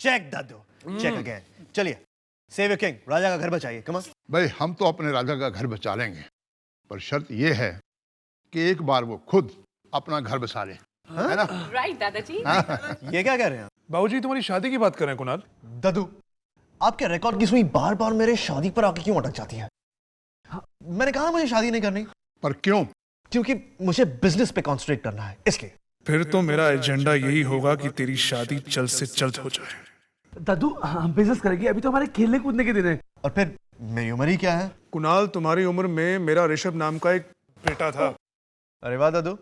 Check दादू, check again. चलिए, save your king, राजा का घर बचाइए, कम ऑन। भाई हम तो अपने राजा का घर बचा लेंगे, पर शर्त ये है कि एक बार वो खुद अपना घर बसा ले, है ना? राइट दादाजी। ये क्या कह रहे हैं? बाबूजी तुम्हारी शादी की बात कर रहे हैं कुणाल। दादू, आपके रिकॉर्ड की सुई बार बार मेरे शादी पर आके क्यों अटक जाती है? मैंने कहा मुझे शादी नहीं करनी। पर क्यों? क्योंकि मुझे बिजनेस पे कॉन्सेंट्रेट करना है, इसलिए। फिर तो मेरा एजेंडा यही होगा कि तेरी शादी जल्द से जल्द हो जाए। दादू हम बिजनेस करेंगे, अभी तो हमारे खेलने कूदने के दिन है। और फिर मेरी उम्र ही क्या है? कुणाल, तुम्हारी उम्र में मेरा ऋषभ नाम का एक बेटा था। अरे वाह दादू,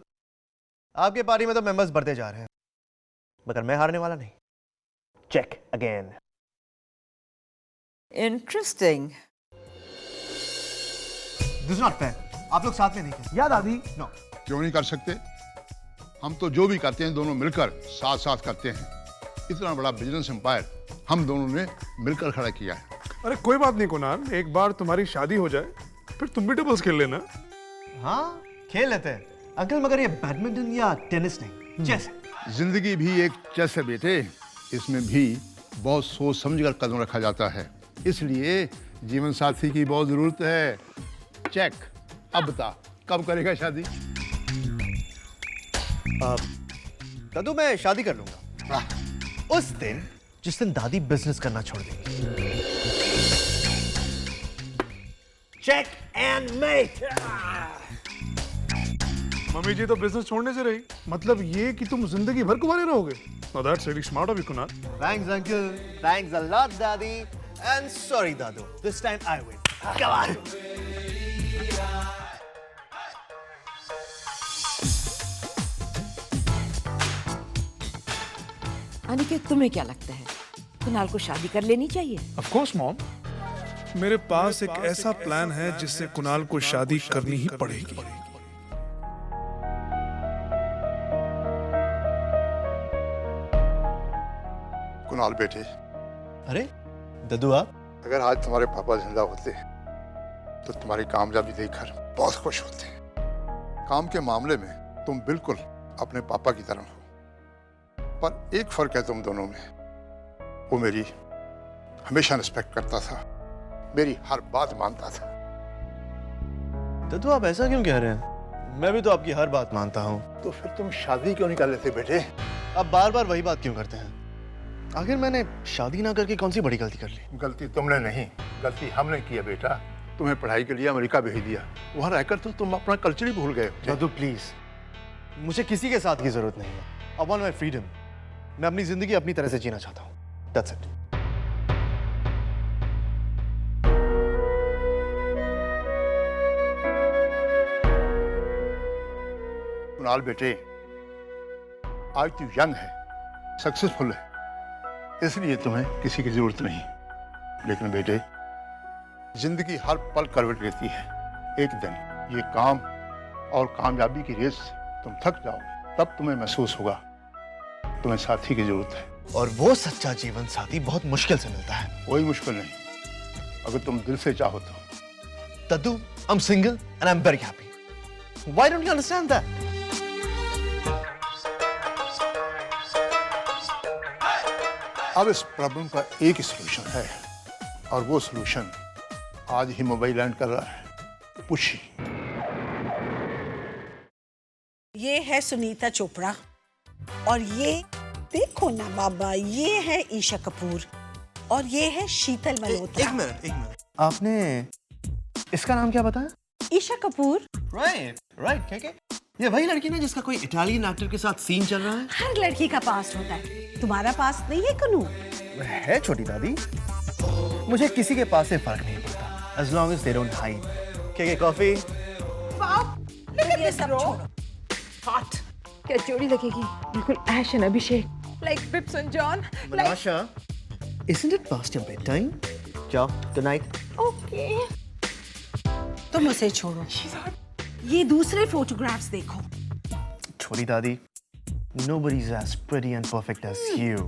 आपके पार्टी में तो मेंबर्स बढ़ते जा रहे हैं, मगर मैं हारने वाला नहीं। Check again. Interesting. This is not fair, आप लोग साथ में नहीं खेल। या दादी? नो। क्यों नहीं कर सकते? हम तो जो भी करते हैं दोनों मिलकर साथ साथ करते हैं। इतना बड़ा बिजनेस एम्पायर हम दोनों ने मिलकर खड़ा किया है। अरे कोई बात नहीं कुणाल, एक बार तुम्हारी शादी हो जाए फिर तुम भी डबल्स खेल लेना। हाँ खेल लेते हैं अंकल, मगर ये बैडमिंटन या टेनिस नहीं, चेस है। जिंदगी भी एक चेस है बेटे, इसमें भी बहुत सोच समझकर कदम रखा जाता है, इसलिए जीवन साथी की बहुत जरूरत है। चेक। अब बता कब करेगा शादी? दादू मैं शादी कर लूंगा उस दिन जिस दिन दादी बिजनेस करना छोड़ देंगी। Check and make. Mummy ji तो बिजनेस छोड़ने से रही, मतलब ये कि तुम जिंदगी भर कुंवारे रहोगे? Now that's really smart of you, Kunal. Thanks uncle, thanks a lot daddy, and sorry Dadu, this time I win. Come on. Aniket तुम्हें क्या लगता है, कुणाल को शादी कर लेनी चाहिए? Of course, mom. मेरे पास एक ऐसा प्लान है जिससे कुणाल को शादी करनी ही पड़ेगी। कुणाल बेटे, अरे दादू आप? अगर आज तुम्हारे पापा जिंदा होते तो तुम्हारी कामयाबी देखकर बहुत खुश होते। काम के मामले में तुम बिल्कुल अपने पापा की तरह हो, पर एक फर्क है तुम दोनों में। वो मेरी हमेशा रिस्पेक्ट करता था, मेरी हर बात मानता था। दादू आप ऐसा क्यों कह रहे हैं? मैं भी तो आपकी हर बात मानता हूँ। तो फिर तुम शादी क्यों नहीं कर लेते बेटे? अब बार बार वही बात क्यों करते हैं? आखिर मैंने शादी ना करके कौन सी बड़ी गलती कर ली? गलती तुमने नहीं, गलती हमने की है बेटा। तुम्हें पढ़ाई के लिए अमेरिका भेज दिया, वहां रहकर तो तुम अपना कल्चर ही भूल गए। दादू प्लीज, मुझे किसी के साथ की जरूरत नहीं है। I want my freedom. मैं अपनी जिंदगी अपनी तरह से जीना चाहता हूँ। That's it. कुणाल बेटे, आज तू यंग है, सक्सेसफुल है, इसलिए तुम्हें किसी की जरूरत नहीं। लेकिन बेटे, जिंदगी हर पल करवट लेती है। एक दिन ये काम और कामयाबी की रेस तुम थक जाओगे, तब तुम्हें महसूस होगा तुम्हें साथी की जरूरत है। और वो सच्चा जीवन साथी बहुत मुश्किल से मिलता है। कोई मुश्किल नहीं, अगर तुम दिल से चाहो तो। दादू, I am single and I am very happy. Why don't you understand that? अब इस प्रॉब्लम का एक ही सलूशन है, और वो सलूशन आज ही मोबाइल लैंड कर रहा है। पुशी। ये है सुनीता चोपड़ा, और ये देखो ना बाबा, ये है ईशा कपूर, और ये है शीतल मल्होत्रा। एक मिनट। आपने इसका नाम क्या बताया? ईशा कपूर। राइट क्या? ये वही लड़की ना जिसका कोई इटालियन एक्टर के साथ सीन चल रहा है? हर लड़की का पास्ट होता है, तुम्हारा पास्ट नहीं है कनू? है छोटी दादी, मुझे किसी के पास से फर्क नहीं पड़ता, as long as they don't hide. क्या कॉफी? ये सब छोड़ो। हॉट। क्या जोड़ी लगेगी, बिल्कुल Aish and Abhishek, like Bips and John. Manasha, isn't it past your bedtime? जाओ, good night. ओके। तुम उसे छोड़ो, ये दूसरे फोटोग्राफ्स देखो। छोटी दादी, nobody's as pretty and perfect as you.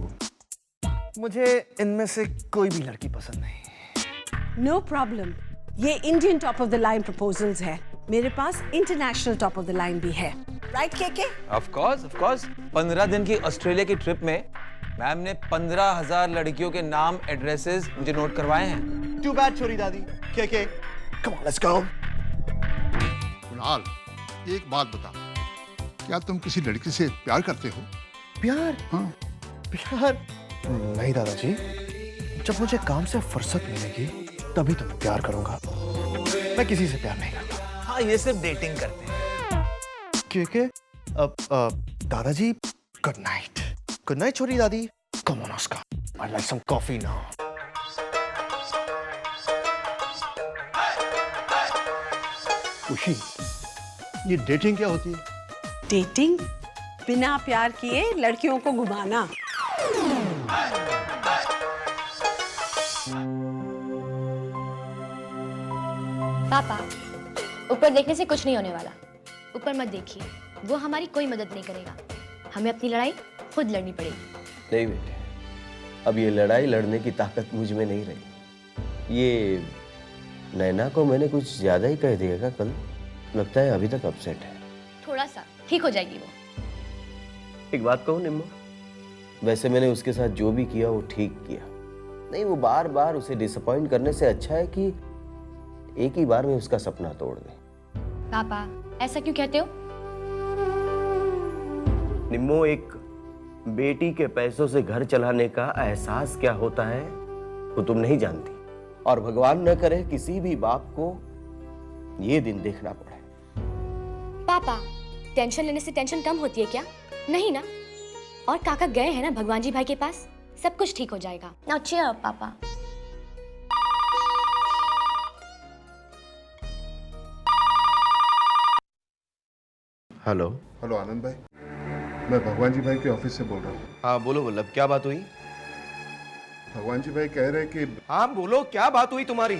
मुझे इनमें से कोई भी लड़की पसंद नहीं। नो प्रॉब्लम, ये Indian top of the line proposals है, मेरे पास international top of the line भी है। राइट केके? ऑफ कोर्स 15 दिन की ऑस्ट्रेलिया की ट्रिप में मैम ने 15,000 लड़कियों के नाम एड्रेसेस मुझे नोट करवाए हैं। Too bad, छोरी दादी। के come on, let's go. Kunal, एक बात बता, क्या तुम किसी लड़की से प्यार करते हो? प्यार? हाँ। प्यार? नहीं दादाजी, जब मुझे काम से फुर्सत मिलेगी तभी तो मैं प्यार करूंगा। मैं किसी से प्यार नहीं करता। हाँ, ये सिर्फ डेटिंग करते हैं। के दादाजी, गुड नाइट। गुड नाइट छोरी दादी। Come on, Oscar. I'd like some coffee now. खुशी, ये डेटिंग क्या होती है? डेटिंग? बिना प्यार किए लड़कियों को घुमाना। पापा, ऊपर देखने से कुछ नहीं होने वाला। ऊपर मत देखिए, वो हमारी कोई मदद नहीं करेगा। हमें अपनी लड़ाई खुद लड़नी पड़ेगी। नहीं बेटे, अब ये लड़ाई लड़ने की ताकत मुझ में नहीं रही। ये नैना को मैंने कुछ ज्यादा ही कह दिया कल। लगता है अभी तक अपसेट है। थोड़ा सा ठीक हो जाएगी वो। एक बात कहूँ निम्मो, वैसे मैंने उसके साथ जो भी किया वो ठीक किया। नहीं, वो बार बार उसे डिसअपॉइंट करने से अच्छा है कि एक ही बार में उसका सपना तोड़ दे। पापा, ऐसा क्यों कहते हो? निम्मो, एक बेटी के पैसों से घर चलाने का एहसास क्या होता है वो तुम नहीं जानती। और भगवान न करे किसी भी बाप को ये दिन देखना पड़े। पापा, टेंशन लेने से टेंशन कम होती है क्या? नहीं ना। और काका गए हैं ना भगवान जी भाई के पास, सब कुछ ठीक हो जाएगा। नाउ चीयर अप पापा। हेलो। हेलो आनंद भाई, मैं भगवान जी भाई के ऑफिस से बोल रहा हूँ। हाँ बोलो वल्लभ, क्या बात हुई? भगवान जी भाई कह रहे हैं कि हाँ बोलो, क्या बात हुई तुम्हारी?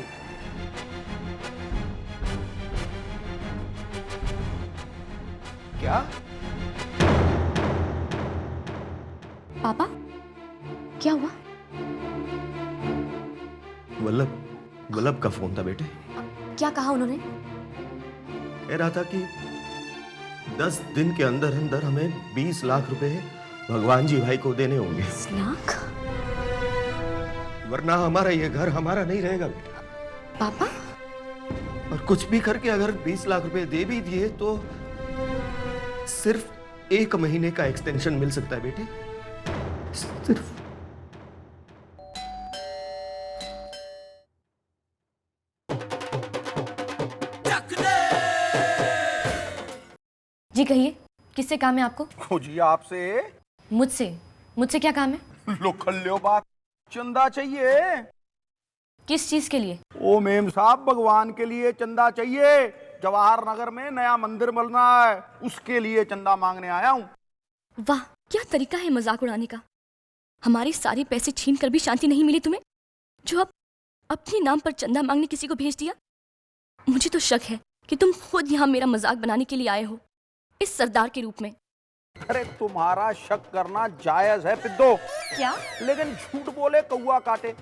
क्या? पापा, क्या हुआ? वल्लभ का फोन था बेटे। क्या कहा उन्होंने? कह रहा था कि 10 दिन के अंदर अंदर हमें 20 लाख रुपए भगवान जी भाई को देने होंगे। 20 लाख? वरना हमारा ये घर हमारा नहीं रहेगा बेटा। पापा? और कुछ भी करके अगर 20 लाख रुपए दे भी दिए तो सिर्फ 1 महीने का एक्सटेंशन मिल सकता है बेटे, सिर्फ। जी कहिए, किससे काम है आपको? जी आपसे। मुझसे क्या काम है? लो खल्लियो बात, चंदा चाहिए। किस चीज के लिए? ओ मेम साहब, भगवान के लिए चंदा चाहिए। जवाहर नगर में नया मंदिर बनना है, उसके लिए चंदा मांगने आया हूँ। वाह, क्या तरीका है मजाक उड़ाने का। हमारे सारे पैसे छीन कर भी शांति नहीं मिली तुम्हें, जो अब अपने नाम पर चंदा मांगने किसी को भेज दिया। मुझे तो शक है कि तुम खुद यहाँ मेरा मजाक बनाने के लिए आए हो, इस सरदार के रूप में। अरे तुम्हारा शक करना जायज है पिद्दो। क्या? लेकिन झूठ बोले कौआ काटे।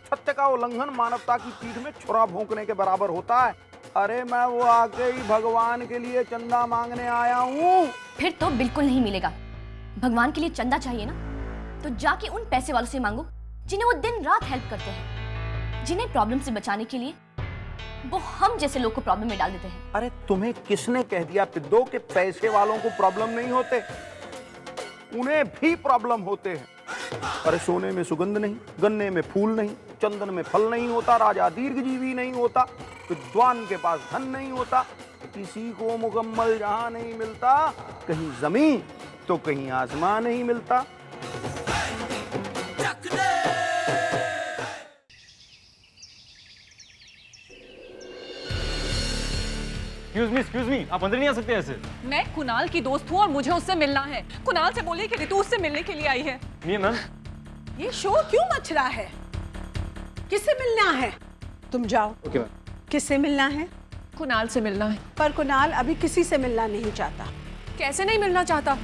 सत्य का उल्लंघन मानवता की पीठ में छुरा भोंकने के बराबर होता है। अरे मैं वो आके ही भगवान के लिए चंदा मांगने आया हूँ। फिर तो बिल्कुल नहीं मिलेगा। भगवान के लिए चंदा चाहिए ना, तो जाके उन पैसे वालों से मांगो जिन्हें वो दिन रात हेल्प करते हैं, जिन्हें प्रॉब्लम से बचाने के लिए वो हम जैसे लोग को प्रॉब्लम में डाल देते हैं। अरे तुम्हें किसने कह दिया पिद्दो कि पैसे वालों को प्रॉब्लम नहीं होते? उन्हें भी प्रॉब्लम होते हैं। अरे सोने में सुगंध नहीं, गन्ने में फूल नहीं, चंदन में फल नहीं होता, राजा दीर्घजीवी नहीं होता, विद्वान के पास धन नहीं होता, किसी को मुकम्मल जहां नहीं मिलता, कहीं जमीन तो कहीं आसमान नहीं मिलता। एक्सक्यूज मी, आप अंदर नहीं आ सकते ऐसे। मैं कुणाल की दोस्त हूँ और मुझे उससे मिलना है। कुणाल से बोलिए कि रितु उससे मिलने के लिए आई है। मैम, ये शो क्यों मच रहा है? किससे मिलना है? तुम जाओ। Okay ma'am. किससे मिलना है? कुणाल से मिलना है। पर कुणाल अभी किसी से मिलना नहीं चाहता। कैसे नहीं मिलना चाहता?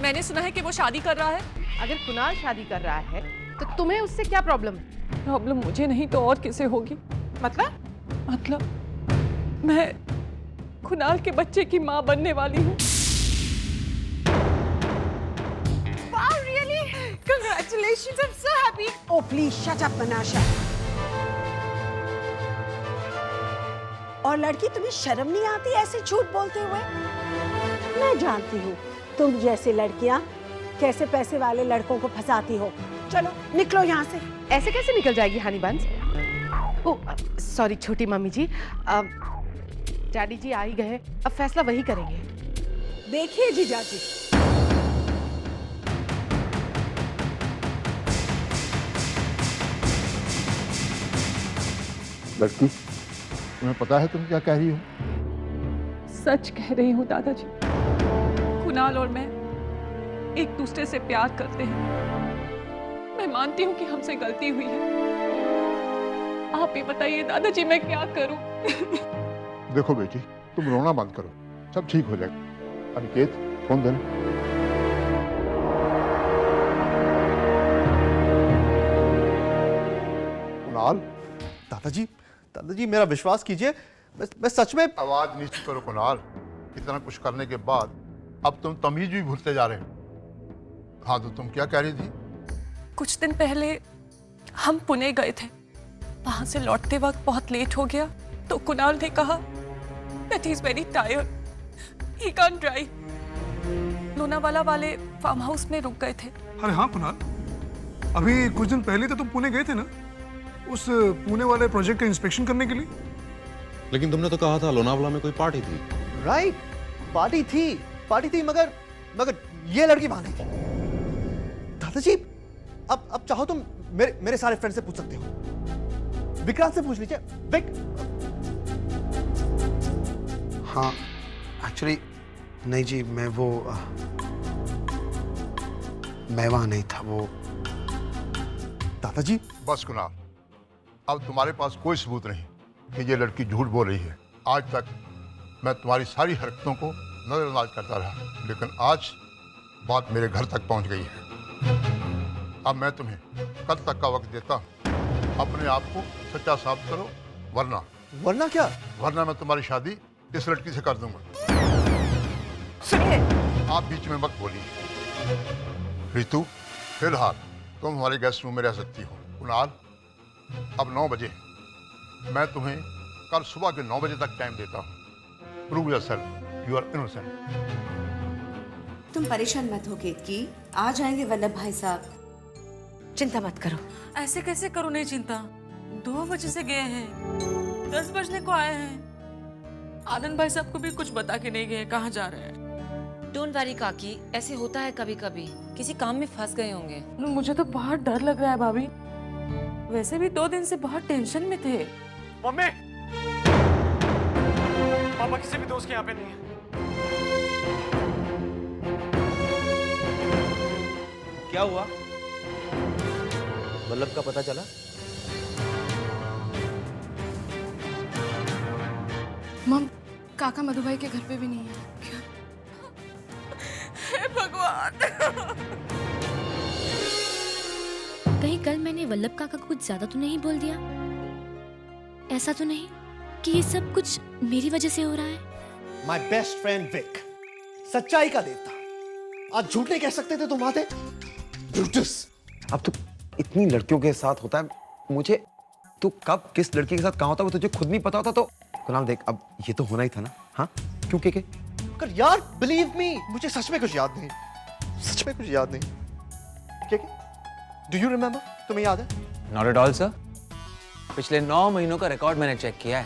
मैंने सुना है कि वो शादी कर रहा है। अगर कुणाल शादी कर रहा है तो तुम्हें उससे क्या प्रॉब्लम? प्रॉब्लम मुझे नहीं तो और किसे होगी। मतलब मैं कुणाल के बच्चे की माँ बनने वाली हूँ। Wow, really? Congratulations! Oh please shut up Manasha. और लड़की, तुम्हें शर्म नहीं आती ऐसे झूठ बोलते हुए? मैं जानती हूँ तुम जैसी लड़कियां कैसे पैसे वाले लड़कों को फंसाती हो। चलो निकलो यहाँ से। ऐसे कैसे निकल जाएगी हनी बंस? ओह सॉरी छोटी मम्मी जी, डैडी जी आ ही गए, अब फैसला वही करेंगे। देखिए जीजा जी, लड़की, तुम्हें पता है तुम क्या कह रही हो? सच कह रही हूँ दादाजी। कुणाल और मैं एक दूसरे से प्यार करते हैं। मैं मानती हूँ कि हमसे गलती हुई है। आप ही बताइए दादाजी, मैं क्या करूं? देखो बेटी, तुम रोना बंद करो, सब ठीक हो जाएगा। अनिकेत, फोन देना। कुणाल। दादाजी मेरा विश्वास कीजिए, मैं सच में। आवाज नीचे करो कुणाल। इतना कुछ करने के बाद अब तुम तमीज भी भूलते जा रहे हो। हाँ तो तुम क्या कह रही थी? कुछ दिन पहले हम पुणे गए थे। वहां से लौटते वक्त बहुत लेट हो गया तो कुणाल ने कहा that he is very tired, he can't drive। Lonavala वाले फार्म हाउस में रुक गए थे। अरे हाँ कुणाल, अभी कुछ दिन पहले तो तुम पुणे गए थे ना, उस पुणे वाले प्रोजेक्ट का इंस्पेक्शन करने के लिए। लेकिन तुमने तो कहा था लोनावला में कोई पार्टी थी। राइट, पार्टी थी, मगर ये लड़की वहां नहीं थी। दादाजी, अब चाहो तो मेरे सारे फ्रेंड से पूछ सकते हो। विक्रांत से पूछ लीजिए। विक। हाँ एक्चुअली नहीं जी, मैं वहां नहीं था। वो दादाजी। बस कुणाल, अब तुम्हारे पास कोई सबूत नहीं कि ये लड़की झूठ बोल रही है। आज तक मैं तुम्हारी सारी हरकतों को नजरअंदाज करता रहा, लेकिन आज बात मेरे घर तक पहुंच गई है। अब मैं तुम्हें कल तक का वक्त देता हूं, अपने आप को सच्चा साबित करो, वरना क्या? वरना मैं तुम्हारी शादी इस लड़की से कर दूंगा। सुनिए, आप बीच में मत बोलिए। रितु, फिलहाल तुम हमारे गेस्ट रूम में रह सकती हो। कुणाल, अब 9 बजे मैं तुम्हें कल सुबह के 9 बजे तक टाइम देता हूँ। Prove yourself, you are innocent. तुम परेशान मत हो केतकी, आ जाएंगे वल्लभ भाई साहब। चिंता मत करो। ऐसे कैसे करो नहीं चिंता? 2 बजे से गए हैं, 10 बजने को आए हैं। आनंद भाई साहब को भी कुछ बता के नहीं गए कहाँ जा रहे हैं। डोंट वरी काकी, ऐसे होता है कभी कभी, किसी काम में फंस गए होंगे। मुझे तो बहुत डर लग रहा है भाभी, वैसे भी 2 दिन से बहुत टेंशन में थे। मम्मी, पापा किसी भी दोस्त के यहाँ पे नहीं है। क्या हुआ? वल्लभ का पता चला? मम, काका मधु भाई के घर पे भी नहीं है। हे भगवान। कहीं कल मैंने वल्लभ काका को कुछ ज्यादा तो नहीं बोल दिया? ऐसा तो नहीं कि ये सब कुछ मेरी वजह से हो रहा है? माय बेस्ट फ्रेंड विक, सच्चाई का देवता। आज झूठ नहीं कह सकते थे तुम वहां थे। ब्रूटस। अब तो इतनी लड़कियों के साथ होता है, मुझे तू कब किस लड़की के साथ कहाँ होता है वो तुझे खुद नहीं पता होता। तो कुणाल देख, अब ये तो होना ही था ना। हाँ क्यों के? कर यार, बिलीव मी, मुझे सच में कुछ याद नहीं। सच में कुछ याद नहीं। क्या? Do you remember? तुम्हें याद है? Not at all sir. पिछले 9 महीनों का रिकॉर्ड मैंने चेक किया है।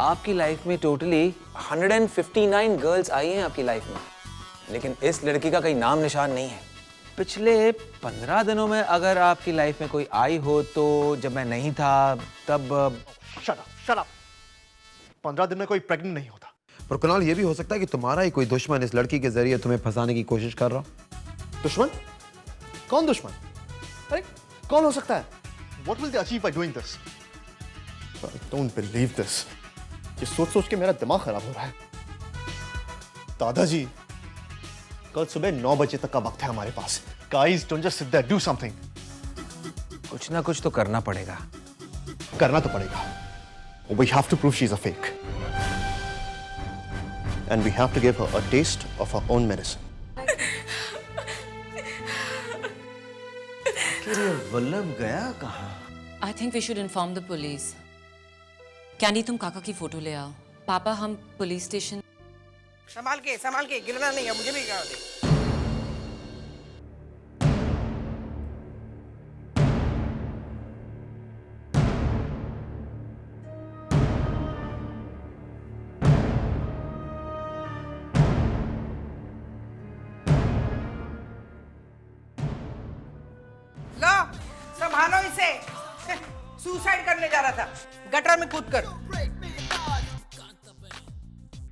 आपकी लाइफ में टोटली 159 गर्ल्स आई हैं आपकी लाइफ में, लेकिन इस लड़की का कहीं नाम निशान नहीं है। पिछले 15 दिनों में अगर आपकी लाइफ में कोई आई हो तो जब मैं नहीं था तब। Shut up. 15 दिन में कोई प्रेग्नेंट नहीं होता। पर कुणाल, ये भी हो सकता है कि तुम्हारा ही कोई दुश्मन इस लड़की के जरिए तुम्हें फंसाने की कोशिश कर रहा हो। दुश्मन? कौन दुश्मन? अरे कौन हो सकता है? What will they achieve by doing this? I don't believe this. ये सोच के मेरा दिमाग खराब हो रहा है। दादाजी, कल सुबह 9 बजे तक का वक्त है हमारे पास। Guys, don't just sit there, do something. कुछ ना कुछ तो करना पड़ेगा। करना तो पड़ेगा। We have to prove she's a fake. And we have to give her a taste of her own medicine. आखिर ये वल्लभ गया कहाँ? I think we should inform the police. Candy, तुम काका की फोटो ले आओ। पापा, हम पुलिस स्टेशन। संभाल के गिरना नहीं है, मुझे भी गिरा दे। लो, संभालो इसे। सुसाइड करने जा रहा था, गटर में कूद कर।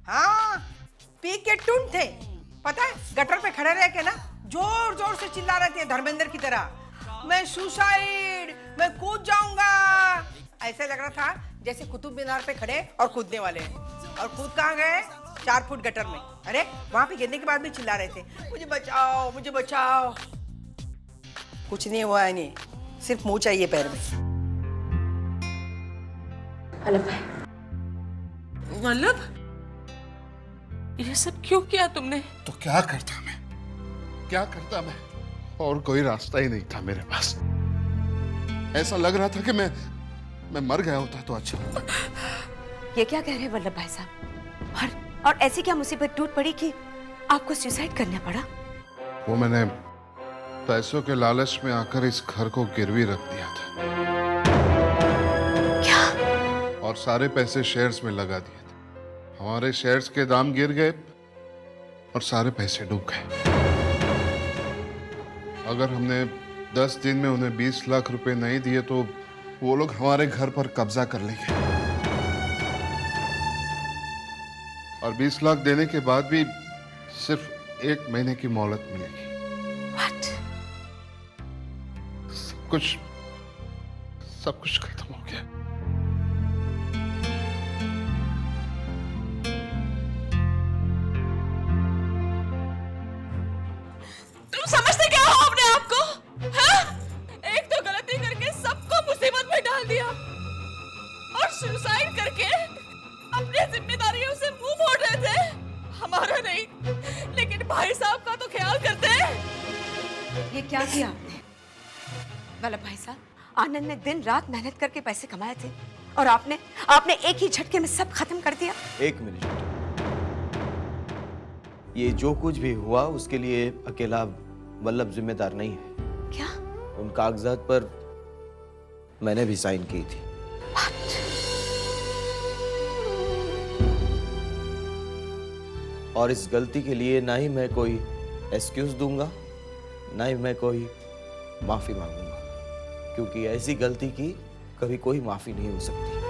हाँ, पी के टून थे, पता है? गटर पे खड़े रह के ना जोर जोर से चिल्ला रहे थे धर्मेंद्र की तरह, मैं सुसाइड, मैं कूद जाऊंगा। ऐसे लग रहा था जैसे कुतुब मीनार पे खड़े और कूदने वाले हैं। और कूद कहाँ गए? 4 फुट गटर में। अरे वहां पे गिरने के बाद भी चिल्ला रहे थे, मुझे बचाओ, मुझे बचाओ। कुछ नहीं हुआ है, नहीं, सिर्फ मुंह चाहिए पैर में। वल्लभ, ये सब क्यों किया तुमने? तो क्या करता मैं? और कोई रास्ता ही नहीं था मेरे पास। ऐसा लग रहा था कि मैं मर गया होता तो अच्छा। ये क्या कह रहे हैं वल्लभ भाई साहब? और ऐसी क्या मुसीबत टूट पड़ी कि आपको सुसाइड करना पड़ा? वो मैंने पैसों के लालच में आकर इस घर को गिरवी रख दिया था। क्या? और सारे पैसे शेयर्स में लगा दिए थे। हमारे शेयर्स के दाम गिर गए और सारे पैसे डूब गए। अगर हमने 10 दिन में उन्हें 20 लाख रुपए नहीं दिए तो वो लोग हमारे घर पर कब्जा कर लेंगे। और 20 लाख देने के बाद भी सिर्फ 1 महीने की मोहलत मिलेगी। What? सब कुछ खत्म हो गया। तुम समझते क्या हो अपने आप को? हाँ? एक तो गलती करके सबको मुसीबत में डाल दिया और सुसाइड करके अपनी जिम्मेदारियों से मुंह मोड़ रहे थे। हमारा नहीं, लेकिन भाई साहब का तो ख्याल करते हैं। ये क्या किया आपने? वल्लभ भाई साहब, आनंद ने दिन रात मेहनत करके पैसे कमाए थे और आपने एक ही झटके में सब खत्म कर दिया। 1 मिनट। ये जो कुछ भी हुआ उसके लिए अकेला वल्लभ जिम्मेदार नहीं है। क्या? उन कागजात पर मैंने भी साइन की थी। और इस गलती के लिए ना ही मैं कोई एक्सक्यूज दूंगा, ना ही मैं कोई माफी मांगूंगा, क्योंकि ऐसी गलती की कभी कोई माफी नहीं हो सकती।